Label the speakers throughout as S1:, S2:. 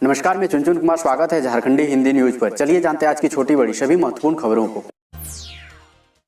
S1: नमस्कार, मैं चुनचुन कुमार। स्वागत है झारखंडी हिंदी न्यूज पर। चलिए जानते हैं आज की छोटी बड़ी सभी महत्वपूर्ण खबरों को।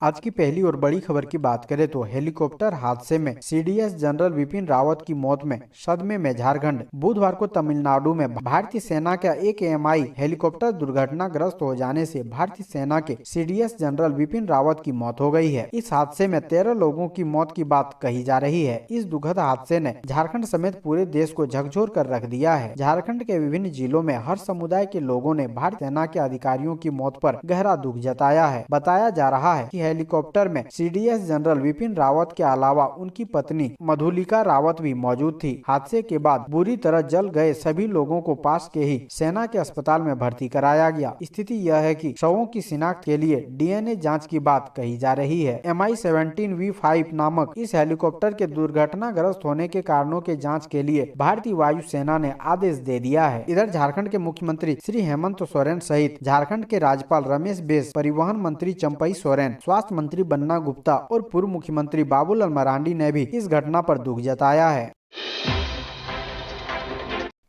S2: आज की पहली और बड़ी खबर की बात करें तो हेलीकॉप्टर हादसे में सीडीएस जनरल विपिन रावत की मौत में सदमे में झारखंड। बुधवार को तमिलनाडु में भारतीय सेना का एक एएमआई हेलीकॉप्टर दुर्घटनाग्रस्त हो जाने से भारतीय सेना के सीडीएस जनरल विपिन रावत की मौत हो गई है। इस हादसे में 13 लोगों की मौत की बात कही जा रही है। इस दुखद हादसे ने झारखंड समेत पूरे देश को झकझोर कर रख दिया है। झारखंड के विभिन्न जिलों में हर समुदाय के लोगों ने भारतीय सेना के अधिकारियों की मौत पर गहरा दुख जताया है। बताया जा रहा है कि हेलीकॉप्टर में सीडीएस जनरल विपिन रावत के अलावा उनकी पत्नी मधुलिका रावत भी मौजूद थी। हादसे के बाद बुरी तरह जल गए सभी लोगों को पास के ही सेना के अस्पताल में भर्ती कराया गया। स्थिति यह है कि शवों की शिनाख्त के लिए डीएनए जांच की बात कही जा रही है। MI-17V5 नामक इस हेलीकॉप्टर के दुर्घटनाग्रस्त होने के कारणों के जाँच के लिए भारतीय वायु सेना ने आदेश दे दिया है। इधर झारखंड के मुख्यमंत्री श्री हेमंत सोरेन सहित झारखंड के राज्यपाल रमेश बैस, परिवहन मंत्री चंपई सोरेन, स्वास्थ्य मंत्री बन्ना गुप्ता और पूर्व मुख्यमंत्री बाबूलाल मरांडी ने भी इस घटना पर दुख जताया है।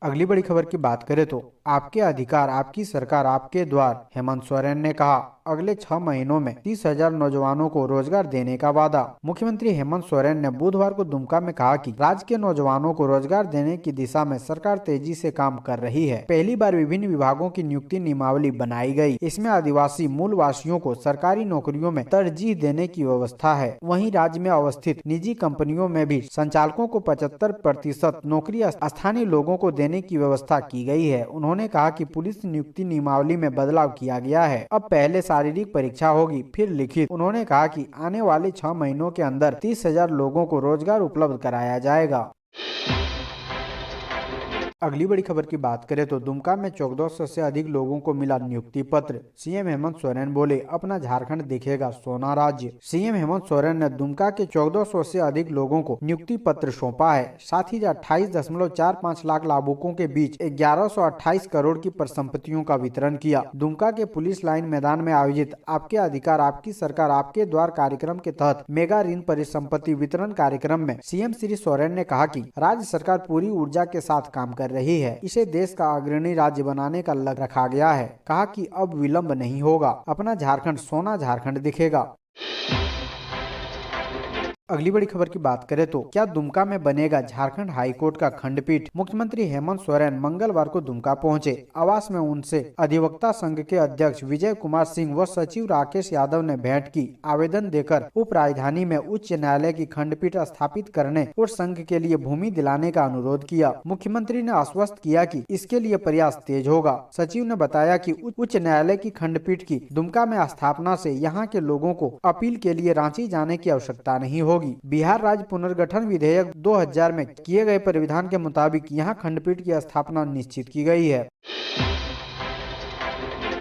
S2: अगली बड़ी खबर की बात करें तो आपके अधिकार आपकी सरकार आपके द्वार। हेमंत सोरेन ने कहा अगले 6 महीनों में 30,000 नौजवानों को रोजगार देने का वादा। मुख्यमंत्री हेमंत सोरेन ने बुधवार को दुमका में कहा कि राज्य के नौजवानों को रोजगार देने की दिशा में सरकार तेजी से काम कर रही है। पहली बार विभिन्न विभागों की नियुक्ति नियमावली बनाई गई। इसमें आदिवासी मूल वासियों को सरकारी नौकरियों में तरजीह देने की व्यवस्था है। वहीं राज्य में अवस्थित निजी कंपनियों में भी संचालकों को 75% नौकरी स्थानीय लोगों को देने की व्यवस्था की गई है। उन्होंने कहा कि पुलिस नियुक्ति नियमावली में बदलाव किया गया है। अब पहले शारीरिक परीक्षा होगी, फिर लिखित। उन्होंने कहा कि आने वाले 6 महीनों के अंदर 30,000 लोगों को रोजगार उपलब्ध कराया जाएगा। अगली बड़ी खबर की बात करें तो दुमका में 1400 से अधिक लोगों को मिला नियुक्ति पत्र। सीएम हेमंत सोरेन बोले अपना झारखंड दिखेगा सोना राज्य। सीएम हेमंत सोरेन ने दुमका के 1400 से अधिक लोगों को नियुक्ति पत्र सौंपा है। साथ ही 28.45 लाख लाभुकों के बीच 1128 करोड़ की परिसंपत्तियों का वितरण किया। दुमका के पुलिस लाइन मैदान में आयोजित आपके अधिकार आपकी सरकार आपके द्वार कार्यक्रम के तहत मेगा ऋण परिसंपत्ति वितरण कार्यक्रम में सीएम श्री सोरेन ने कहा कि राज्य सरकार पूरी ऊर्जा के साथ काम कर रही है। इसे देश का अग्रणी राज्य बनाने का लक्ष्य रखा गया है। कहा कि अब विलंब नहीं होगा, अपना झारखंड सोना झारखंड दिखेगा। अगली बड़ी खबर की बात करें तो क्या दुमका में बनेगा झारखंड हाईकोर्ट का खंडपीठ। मुख्यमंत्री हेमंत सोरेन मंगलवार को दुमका पहुंचे। आवास में उनसे अधिवक्ता संघ के अध्यक्ष विजय कुमार सिंह व सचिव राकेश यादव ने भेंट की। आवेदन देकर उप राजधानी में उच्च न्यायालय की खंडपीठ स्थापित करने और संघ के लिए भूमि दिलाने का अनुरोध किया। मुख्यमंत्री ने आश्वस्त किया कि इसके लिए प्रयास तेज होगा। सचिव ने बताया कि उच्च न्यायालय की खंडपीठ की दुमका में स्थापना से यहाँ के लोगों को अपील के लिए रांची जाने की आवश्यकता नहीं होगी। बिहार राज्य पुनर्गठन विधेयक 2000 में किए गए प्राविधान के मुताबिक यहां खंडपीठ की स्थापना निश्चित की गई है।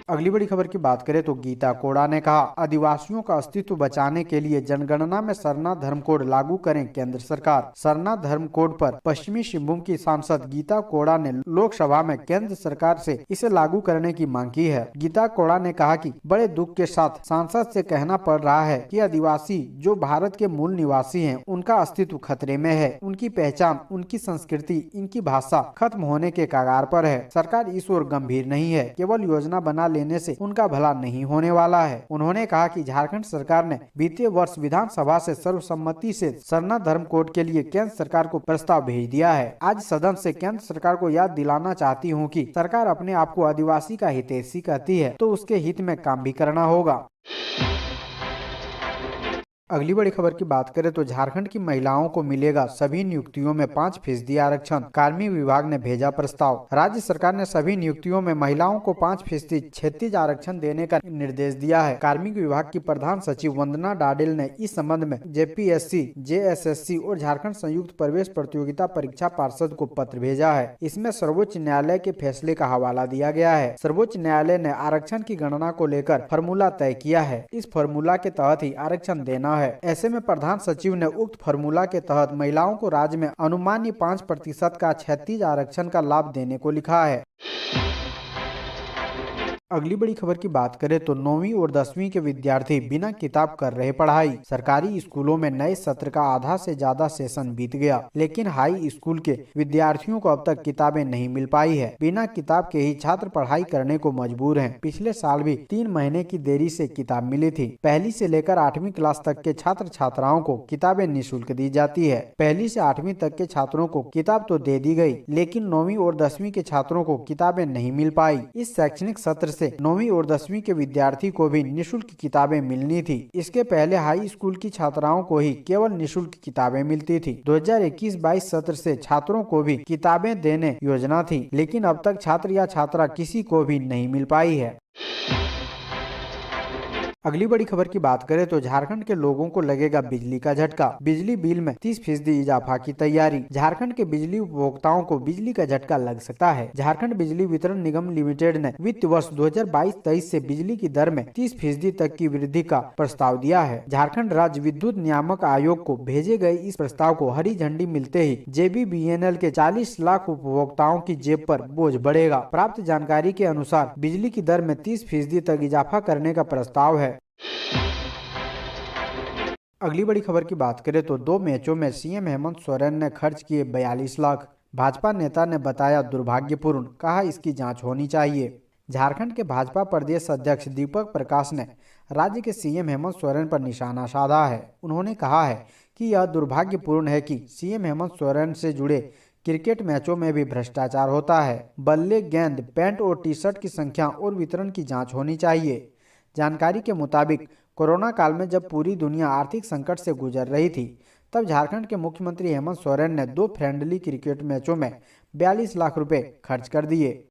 S2: अगली बड़ी खबर की बात करें तो गीता कोड़ा ने कहा आदिवासियों का अस्तित्व बचाने के लिए जनगणना में सरना धर्म कोड लागू करें केंद्र सरकार। सरना धर्म कोड पर पश्चिमी सिंहभूम की सांसद गीता कोड़ा ने लोकसभा में केंद्र सरकार से इसे लागू करने की मांग की है। गीता कोड़ा ने कहा कि बड़े दुख के साथ सांसद से कहना पड़ रहा है कि आदिवासी जो भारत के मूल निवासी हैं, उनका अस्तित्व खतरे में है। उनकी पहचान, उनकी संस्कृति, इनकी भाषा खत्म होने के कगार पर है। सरकार इस ओर गंभीर नहीं है। केवल योजना बना लेने से उनका भला नहीं होने वाला है। उन्होंने कहा कि झारखंड सरकार ने बीते वर्ष विधानसभा से सर्वसम्मति से सरना धर्म कोड के लिए केंद्र सरकार को प्रस्ताव भेज दिया है। आज सदन से केंद्र सरकार को याद दिलाना चाहती हूं कि सरकार अपने आप को आदिवासी का हितैषी कहती है तो उसके हित में काम भी करना होगा। अगली बड़ी खबर की बात करें तो झारखंड की महिलाओं को मिलेगा सभी नियुक्तियों में 5% आरक्षण। कार्मिक विभाग ने भेजा प्रस्ताव। राज्य सरकार ने सभी नियुक्तियों में महिलाओं को 5% क्षैतिज आरक्षण देने का निर्देश दिया है। कार्मिक विभाग की प्रधान सचिव वंदना डाडेल ने इस संबंध में जेपीएससी, जेएसएससी और झारखंड संयुक्त प्रवेश प्रतियोगिता परीक्षा पार्षद को पत्र भेजा है। इसमें सर्वोच्च न्यायालय के फैसले का हवाला दिया गया है। सर्वोच्च न्यायालय ने आरक्षण की गणना को लेकर फार्मूला तय किया है। इस फार्मूला के तहत ही आरक्षण देना है। ऐसे में प्रधान सचिव ने उक्त फार्मूला के तहत महिलाओं को राज्य में अनुमान्य 5% का क्षैतिज आरक्षण का लाभ देने को लिखा है। अगली बड़ी खबर की बात करें तो 9वीं और 10वीं के विद्यार्थी बिना किताब कर रहे पढ़ाई। सरकारी स्कूलों में नए सत्र का आधा से ज्यादा सेशन बीत गया, लेकिन हाई स्कूल के विद्यार्थियों को अब तक किताबें नहीं मिल पाई है। बिना किताब के ही छात्र पढ़ाई करने को मजबूर हैं। पिछले साल भी 3 महीने की देरी से किताब मिली थी। पहली से लेकर 8वीं क्लास तक के छात्र छात्राओं को किताबें निःशुल्क दी जाती है। पहली से 8वीं तक के छात्रों को किताब तो दे दी गई, लेकिन 9वीं और 10वीं के छात्रों को किताबें नहीं मिल पाई। इस शैक्षणिक सत्र से 9वीं और 10वीं के विद्यार्थी को भी निःशुल्क किताबें मिलनी थी। इसके पहले हाई स्कूल की छात्राओं को ही केवल निःशुल्क किताबें मिलती थी। 2021-22 सत्र से छात्रों को भी किताबें देने योजना थी, लेकिन अब तक छात्र या छात्रा किसी को भी नहीं मिल पाई है। अगली बड़ी खबर की बात करें तो झारखंड के लोगों को लगेगा बिजली का झटका। बिजली बिल में 30% इजाफा की तैयारी। झारखंड के बिजली उपभोक्ताओं को बिजली का झटका लग सकता है। झारखंड बिजली वितरण निगम लिमिटेड ने वित्त वर्ष 2022-23 से बिजली की दर में 30% तक की वृद्धि का प्रस्ताव दिया है। झारखंड राज्य विद्युत नियामक आयोग को भेजे गए इस प्रस्ताव को हरी झंडी मिलते ही JBVNL के 40 लाख उपभोक्ताओं की जेब पर बोझ बढ़ेगा। प्राप्त जानकारी के अनुसार बिजली की दर में 30% तक इजाफा करने का प्रस्ताव है। अगली बड़ी खबर की बात करें तो 2 मैचों में सीएम हेमंत सोरेन ने खर्च किए 42 लाख। भाजपा नेता ने बताया दुर्भाग्यपूर्ण, कहा इसकी जांच होनी चाहिए। झारखंड के भाजपा प्रदेश अध्यक्ष दीपक प्रकाश ने राज्य के सीएम हेमंत सोरेन पर निशाना साधा है। उन्होंने कहा है कि यह दुर्भाग्यपूर्ण है कि सीएम हेमंत सोरेन से जुड़े क्रिकेट मैचों में भी भ्रष्टाचार होता है। बल्ले, गेंद, पैंट और टी-शर्ट की संख्या और वितरण की जाँच होनी चाहिए। जानकारी के मुताबिक कोरोना काल में जब पूरी दुनिया आर्थिक संकट से गुजर रही थी, तब झारखंड के मुख्यमंत्री हेमंत सोरेन ने 2 फ्रेंडली क्रिकेट मैचों में 42 लाख रुपए खर्च कर दिए।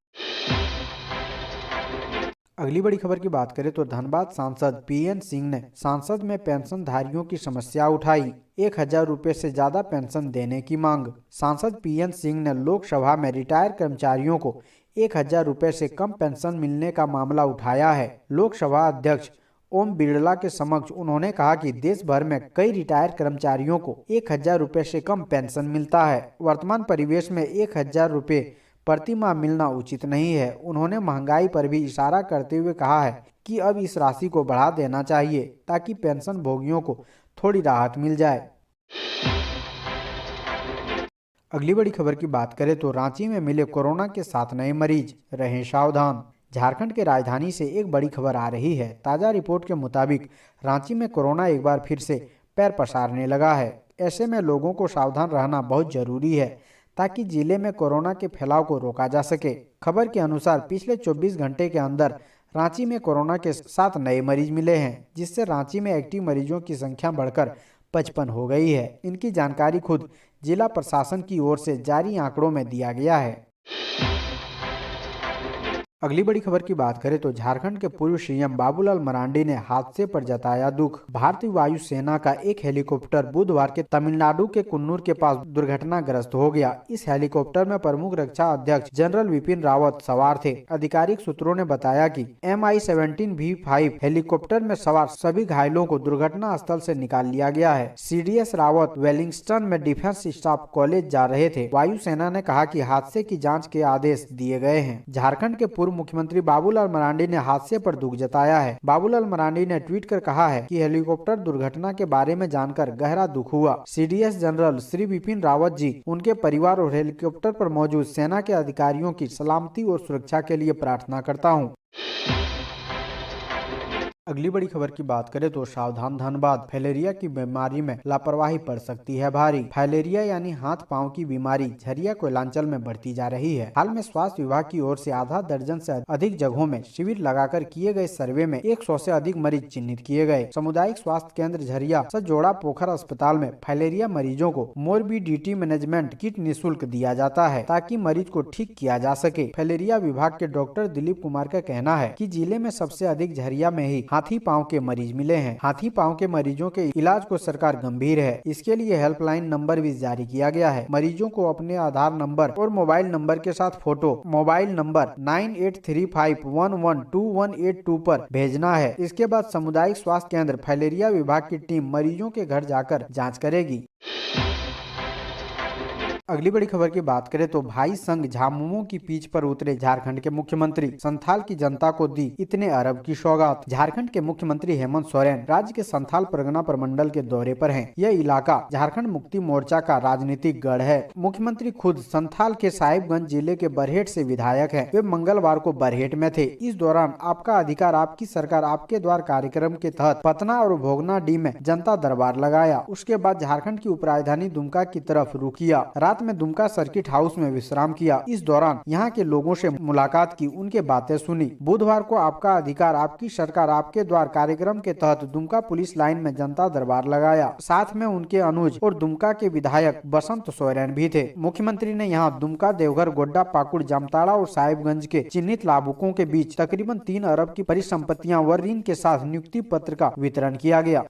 S2: अगली बड़ी खबर की बात करें तो धनबाद सांसद PN सिंह ने सांसद में पेंशनधारियों की समस्या उठाई। 1000 रुपए से ज्यादा पेंशन देने की मांग। सांसद PN सिंह ने लोकसभा में रिटायर कर्मचारियों को 1000 रुपए से कम पेंशन मिलने का मामला उठाया है। लोकसभा अध्यक्ष ओम बिरला के समक्ष उन्होंने कहा कि देश भर में कई रिटायर कर्मचारियों को 1000 रुपए से कम पेंशन मिलता है। वर्तमान परिवेश में 1000 रुपए प्रति माह मिलना उचित नहीं है। उन्होंने महंगाई पर भी इशारा करते हुए कहा है कि अब इस राशि को बढ़ा देना चाहिए ताकि पेंशन भोगियों को थोड़ी राहत मिल जाए। अगली बड़ी खबर की बात करें तो रांची में मिले कोरोना के 7 नए मरीज, रहें सावधान। झारखंड के राजधानी से एक बड़ी खबर आ रही है। ताज़ा रिपोर्ट के मुताबिक रांची में कोरोना एक बार फिर से पैर पसारने लगा है। ऐसे में लोगों को सावधान रहना बहुत जरूरी है ताकि जिले में कोरोना के फैलाव को रोका जा सके। खबर के अनुसार पिछले 24 घंटे के अंदर रांची में कोरोना के 7 नए मरीज मिले हैं, जिससे रांची में एक्टिव मरीजों की संख्या बढ़कर 55 हो गई है। इनकी जानकारी खुद जिला प्रशासन की ओर से जारी आंकड़ों में दिया गया है। अगली बड़ी खबर की बात करें तो झारखंड के पूर्व सीएम बाबूलाल मरांडी ने हादसे पर जताया दुख। भारतीय वायुसेना का एक हेलीकॉप्टर बुधवार के तमिलनाडु के कुन्नूर के पास दुर्घटनाग्रस्त हो गया। इस हेलीकॉप्टर में प्रमुख रक्षा अध्यक्ष जनरल विपिन रावत सवार थे। आधिकारिक सूत्रों ने बताया कि Mi-17V5 हेलीकॉप्टर में सवार सभी घायलों को दुर्घटना स्थल से निकाल लिया गया है। CDS रावत वेलिंगस्टन में डिफेंस स्टाफ कॉलेज जा रहे थे। वायुसेना ने कहा कि हादसे की जाँच के आदेश दिए गए हैं। झारखंड के पूर्व मुख्यमंत्री बाबूलाल मरांडी ने हादसे पर दुख जताया है। बाबूलाल मरांडी ने ट्वीट कर कहा है कि हेलीकॉप्टर दुर्घटना के बारे में जानकर गहरा दुख हुआ। CDS जनरल श्री विपिन रावत जी, उनके परिवार और हेलीकॉप्टर पर मौजूद सेना के अधिकारियों की सलामती और सुरक्षा के लिए प्रार्थना करता हूँ। अगली बड़ी खबर की बात करें तो सावधान धनबाद, फाइलेरिया की बीमारी में लापरवाही पड़ सकती है भारी। फाइलेरिया यानी हाथ पांव की बीमारी झरिया कोयलांचल में बढ़ती जा रही है। हाल में स्वास्थ्य विभाग की ओर से आधा दर्जन से अधिक जगहों में शिविर लगाकर किए गए सर्वे में 100 से अधिक मरीज चिन्हित किए गए। सामुदायिक स्वास्थ्य केंद्र झरिया सजोड़ा पोखर अस्पताल में फाइलेरिया मरीजों को मोरबिडिटी मैनेजमेंट किट निःशुल्क दिया जाता है ताकि मरीज को ठीक किया जा सके। फाइलेरिया विभाग के डॉक्टर दिलीप कुमार का कहना है कि जिले में सबसे अधिक झरिया में ही हाथी पांव के मरीज मिले हैं। हाथी पांव के मरीजों के इलाज को सरकार गंभीर है। इसके लिए हेल्पलाइन नंबर भी जारी किया गया है। मरीजों को अपने आधार नंबर और मोबाइल नंबर के साथ फोटो मोबाइल नंबर 9835112182 पर भेजना है। इसके बाद सामुदायिक स्वास्थ्य केंद्र फाइलेरिया विभाग की टीम मरीजों के घर जाकर जाँच करेगी। अगली बड़ी खबर की बात करें तो भाई संग झामुमो की पीच पर उतरे झारखंड के मुख्यमंत्री, संथाल की जनता को दी इतने अरब की सौगात। झारखंड के मुख्यमंत्री हेमंत सोरेन राज्य के संथाल परगना प्रमंडल के दौरे पर हैं। यह इलाका झारखंड मुक्ति मोर्चा का राजनीतिक गढ़ है। मुख्यमंत्री खुद संथाल के साहिबगंज जिले के बरहेट से विधायक हैं। वे मंगलवार को बरहेट में थे। इस दौरान आपका अधिकार आपकी सरकार आपके द्वार कार्यक्रम के तहत पतना और भोगनाडीह में जनता दरबार लगाया। उसके बाद झारखंड की उपराजधानी दुमका की तरफ रुख किया। रात में दुमका सर्किट हाउस में विश्राम किया। इस दौरान यहाँ के लोगों से मुलाकात की, उनके बातें सुनी। बुधवार को आपका अधिकार आपकी सरकार आपके द्वार कार्यक्रम के तहत दुमका पुलिस लाइन में जनता दरबार लगाया। साथ में उनके अनुज और दुमका के विधायक बसंत सोरेन भी थे। मुख्यमंत्री ने यहाँ दुमका, देवघर, गोड्डा, पाकुड़, जामताड़ा और साहिबगंज के चिन्हित लाभुकों के बीच तकरीबन 3 अरब की परिसंपत्तियां व ऋण के साथ नियुक्ति पत्र का वितरण किया गया।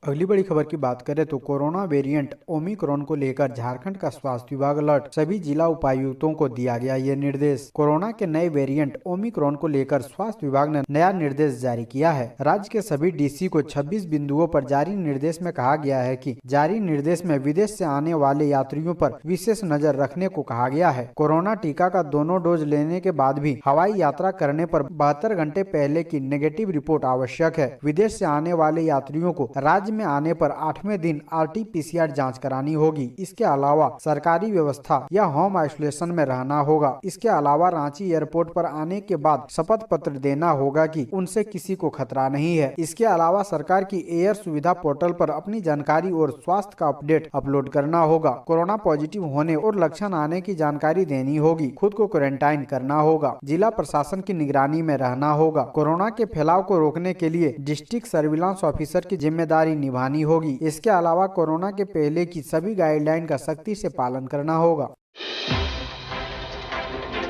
S2: अगली बड़ी खबर की बात करें तो कोरोना वेरिएंट ओमिक्रॉन को लेकर झारखंड का स्वास्थ्य विभाग अलर्ट। सभी जिला उपायुक्तों को दिया गया ये निर्देश। कोरोना के नए वेरिएंट ओमिक्रॉन को लेकर स्वास्थ्य विभाग ने नया निर्देश जारी किया है। राज्य के सभी डीसी को 26 बिंदुओं पर जारी निर्देश में कहा गया है कि जारी निर्देश में विदेश से आने वाले यात्रियों पर विशेष नजर रखने को कहा गया है। कोरोना टीका का दोनों डोज लेने के बाद भी हवाई यात्रा करने पर 72 घंटे पहले की नेगेटिव रिपोर्ट आवश्यक है। विदेश से आने वाले यात्रियों को राज्य में आने पर 8वें दिन RT-PCR जांच करानी होगी। इसके अलावा सरकारी व्यवस्था या होम आइसोलेशन में रहना होगा। इसके अलावा रांची एयरपोर्ट पर आने के बाद शपथ पत्र देना होगा कि उनसे किसी को खतरा नहीं है। इसके अलावा सरकार की एयर सुविधा पोर्टल पर अपनी जानकारी और स्वास्थ्य का अपडेट अपलोड करना होगा। कोरोना पॉजिटिव होने और लक्षण आने की जानकारी देनी होगी। खुद को क्वारंटाइन करना होगा। जिला प्रशासन की निगरानी में रहना होगा। कोरोना के फैलाव को रोकने के लिए डिस्ट्रिक्ट सर्विलांस ऑफिसर की जिम्मेदारी निभानी होगी। इसके अलावा कोरोना के पहले की सभी गाइडलाइन का सख्ती से पालन करना होगा।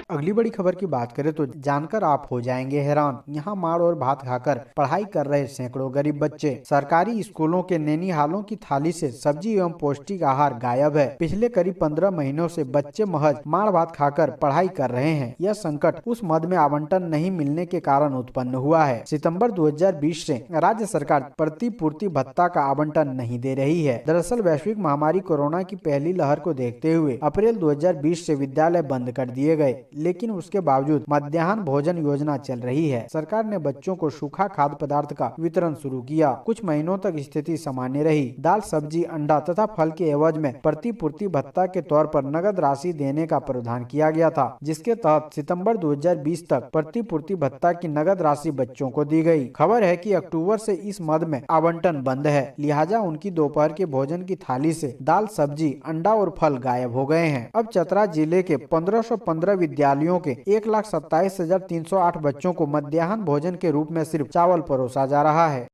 S2: अगली बड़ी खबर की बात करें तो जानकर आप हो जाएंगे हैरान। यहाँ मार और भात खाकर पढ़ाई कर रहे सैकड़ों गरीब बच्चे। सरकारी स्कूलों के नैनीहालों की थाली से सब्जी एवं पौष्टिक आहार गायब है। पिछले करीब 15 महीनों से बच्चे महज मार भात खाकर पढ़ाई कर रहे हैं। यह संकट उस मद में आवंटन नहीं मिलने के कारण उत्पन्न हुआ है। सितंबर 2020 से राज्य सरकार प्रतिपूर्ति भत्ता का आवंटन नहीं दे रही है। दरअसल वैश्विक महामारी कोरोना की पहली लहर को देखते हुए अप्रैल 2020 से विद्यालय बंद कर दिए गए, लेकिन उसके बावजूद मध्याह्न भोजन योजना चल रही है। सरकार ने बच्चों को सूखा खाद्य पदार्थ का वितरण शुरू किया। कुछ महीनों तक स्थिति सामान्य रही। दाल, सब्जी, अंडा तथा फल के एवज में प्रतिपूर्ति भत्ता के तौर पर नगद राशि देने का प्रावधान किया गया था, जिसके तहत सितंबर 2020 तक प्रतिपूर्ति भत्ता की नगद राशि बच्चों को दी गई। खबर है कि अक्टूबर से इस मद में आवंटन बंद है, लिहाजा उनकी दोपहर के भोजन की थाली से दाल, सब्जी, अंडा और फल गायब हो गए हैं। अब चतरा जिले के 1515 विद्यालयों के 1,27,308 बच्चों को मध्याह्न भोजन के रूप में सिर्फ चावल परोसा जा रहा है।